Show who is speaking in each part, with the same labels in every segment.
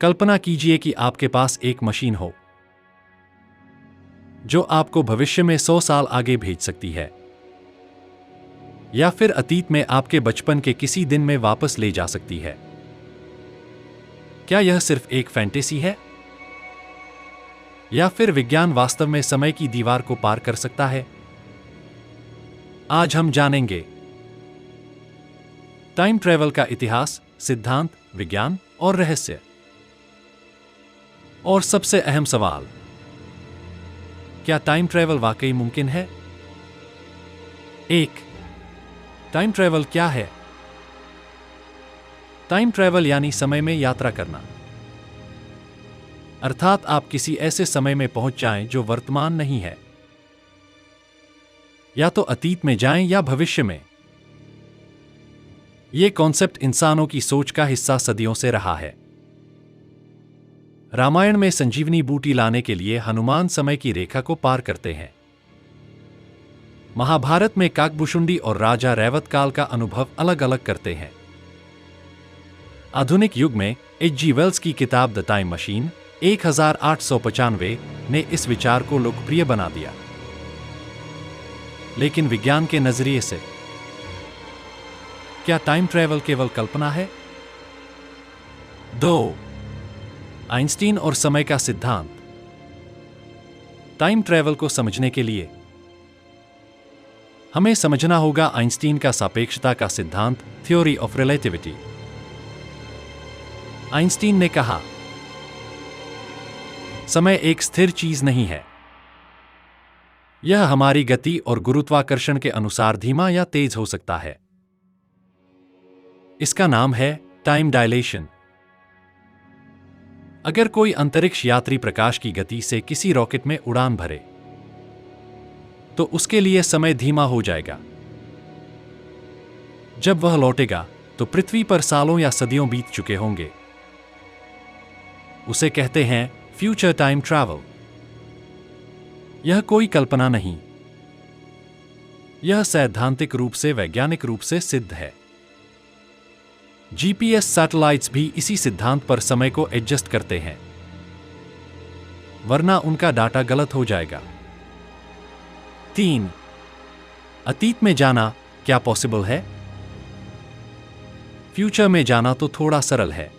Speaker 1: कल्पना कीजिए कि आपके पास एक मशीन हो जो आपको भविष्य में 100 साल आगे भेज सकती है, या फिर अतीत में आपके बचपन के किसी दिन में वापस ले जा सकती है। क्या यह सिर्फ एक फैंटेसी है, या फिर विज्ञान वास्तव में समय की दीवार को पार कर सकता है? आज हम जानेंगे टाइम ट्रैवल का इतिहास, सिद्धांत, विज्ञान और रहस्य। और सबसे अहम सवाल, क्या टाइम ट्रैवल वाकई मुमकिन है? 1. टाइम ट्रैवल क्या है? टाइम ट्रैवल यानी समय में यात्रा करना, अर्थात आप किसी ऐसे समय में पहुंच जाएं जो वर्तमान नहीं है। या तो अतीत में जाएं या भविष्य में। यह कॉन्सेप्ट इंसानों की सोच का हिस्सा सदियों से रहा है। रामायण में संजीवनी बूटी लाने के लिए हनुमान समय की रेखा को पार करते हैं। महाभारत में काकभूषुंडी और राजा रैवत काल का अनुभव अलग अलग करते हैं। आधुनिक युग में H.G. वेल्स की किताब द टाइम मशीन 1895 ने इस विचार को लोकप्रिय बना दिया। लेकिन विज्ञान के नजरिए से क्या टाइम ट्रैवल केवल कल्पना है? 2. आइंस्टीन और समय का सिद्धांत। टाइम ट्रैवल को समझने के लिए हमें समझना होगा आइंस्टीन का सापेक्षता का सिद्धांत, थ्योरी ऑफ रिलेटिविटी। आइंस्टीन ने कहा, समय एक स्थिर चीज नहीं है। यह हमारी गति और गुरुत्वाकर्षण के अनुसार धीमा या तेज हो सकता है। इसका नाम है टाइम डायलेशन। अगर कोई अंतरिक्ष यात्री प्रकाश की गति से किसी रॉकेट में उड़ान भरे तो उसके लिए समय धीमा हो जाएगा। जब वह लौटेगा तो पृथ्वी पर सालों या सदियों बीत चुके होंगे। उसे कहते हैं फ्यूचर टाइम ट्रैवल। यह कोई कल्पना नहीं, यह सैद्धांतिक रूप से, वैज्ञानिक रूप से सिद्ध है। जीपीएस सैटेलाइट्स भी इसी सिद्धांत पर समय को एडजस्ट करते हैं, वरना उनका डाटा गलत हो जाएगा। 3. अतीत में जाना क्या पॉसिबल है? फ्यूचर में जाना तो थोड़ा सरल है,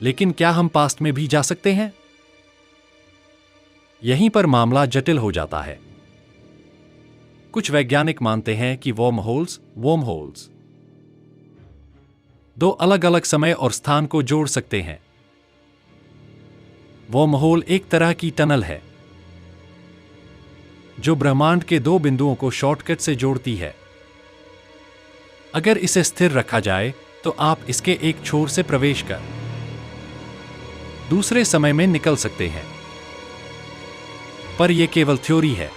Speaker 1: लेकिन क्या हम पास्ट में भी जा सकते हैं? यहीं पर मामला जटिल हो जाता है। कुछ वैज्ञानिक मानते हैं कि वर्महोल्स दो अलग अलग समय और स्थान को जोड़ सकते हैं। वर्महोल एक तरह की टनल है जो ब्रह्मांड के दो बिंदुओं को शॉर्टकट से जोड़ती है। अगर इसे स्थिर रखा जाए तो आप इसके एक छोर से प्रवेश कर दूसरे समय में निकल सकते हैं। पर यह केवल थ्योरी है,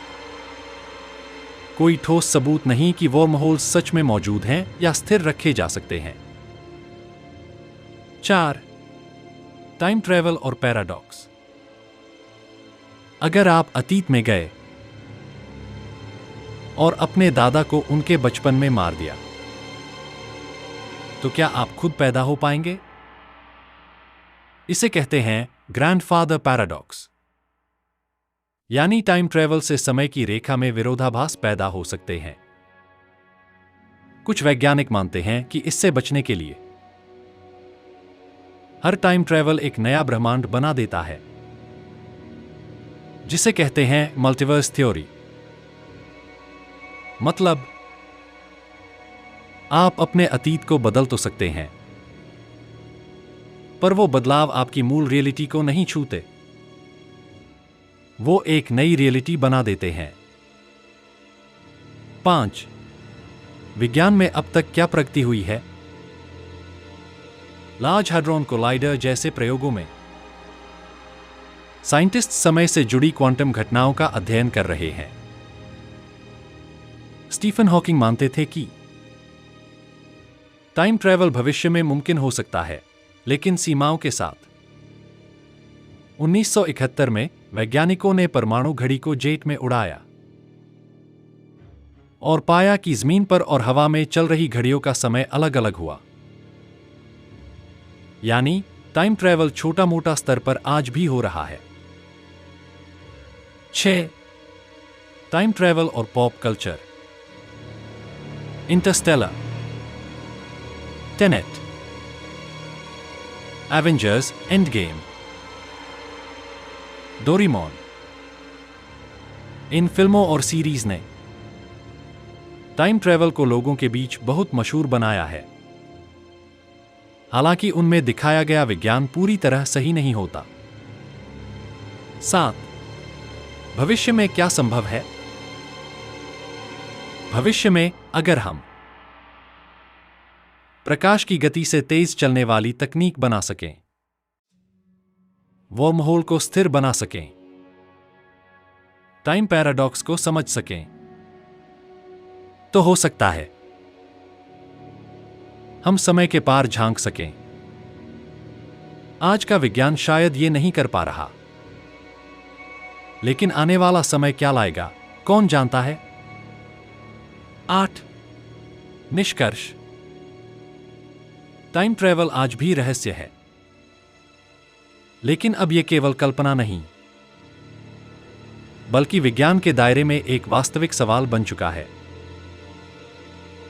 Speaker 1: कोई ठोस सबूत नहीं कि वर्महोल्स सच में मौजूद हैं या स्थिर रखे जा सकते हैं। 4. टाइम ट्रैवल और पैराडॉक्स। अगर आप अतीत में गए और अपने दादा को उनके बचपन में मार दिया, तो क्या आप खुद पैदा हो पाएंगे? इसे कहते हैं ग्रैंडफादर पैराडॉक्स। यानी टाइम ट्रैवल से समय की रेखा में विरोधाभास पैदा हो सकते हैं। कुछ वैज्ञानिक मानते हैं कि इससे बचने के लिए हर टाइम ट्रैवल एक नया ब्रह्मांड बना देता है, जिसे कहते हैं मल्टीवर्स थ्योरी। मतलब आप अपने अतीत को बदल तो सकते हैं, पर वो बदलाव आपकी मूल रियलिटी को नहीं छूते। वो एक नई रियलिटी बना देते हैं। 5. विज्ञान में अब तक क्या प्रगति हुई है? लार्ज हैड्रॉन कोलाइडर जैसे प्रयोगों में साइंटिस्ट समय से जुड़ी क्वांटम घटनाओं का अध्ययन कर रहे हैं। स्टीफन हॉकिंग मानते थे कि टाइम ट्रैवल भविष्य में मुमकिन हो सकता है, लेकिन सीमाओं के साथ। 1971 में वैज्ञानिकों ने परमाणु घड़ी को जेट में उड़ाया और पाया कि जमीन पर और हवा में चल रही घड़ियों का समय अलग अलग हुआ। यानी टाइम ट्रैवल छोटा मोटा स्तर पर आज भी हो रहा है। 6. टाइम ट्रैवल और pop culture. Interstellar, Tenet, Avengers Endgame, Doraemon. इन फिल्मों और सीरीज ने टाइम ट्रैवल को लोगों के बीच बहुत मशहूर बनाया है। हालांकि उनमें दिखाया गया विज्ञान पूरी तरह सही नहीं होता। 7. भविष्य में क्या संभव है? भविष्य में अगर हम प्रकाश की गति से तेज चलने वाली तकनीक बना सकें, वर्महोल को स्थिर बना सकें, टाइम पैराडॉक्स को समझ सकें, तो हो सकता है हम समय के पार झांक सकें। आज का विज्ञान शायद ये नहीं कर पा रहा, लेकिन आने वाला समय क्या लाएगा, कौन जानता है। 8. निष्कर्ष। टाइम ट्रैवल आज भी रहस्य है, लेकिन अब यह केवल कल्पना नहीं, बल्कि विज्ञान के दायरे में एक वास्तविक सवाल बन चुका है।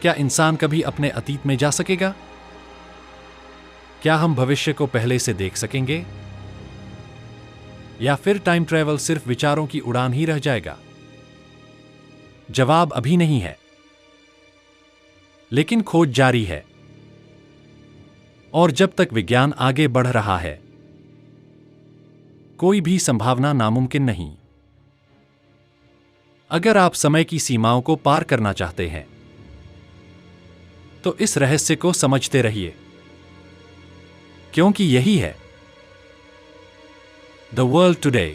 Speaker 1: क्या इंसान कभी अपने अतीत में जा सकेगा? क्या हम भविष्य को पहले से देख सकेंगे? या फिर टाइम ट्रैवल सिर्फ विचारों की उड़ान ही रह जाएगा? जवाब अभी नहीं है, लेकिन खोज जारी है। और जब तक विज्ञान आगे बढ़ रहा है, कोई भी संभावना नामुमकिन नहीं। अगर आप समय की सीमाओं को पार करना चाहते हैं, तो इस रहस्य को समझते रहिए, क्योंकि यही है द वर्ल्ड टुडे।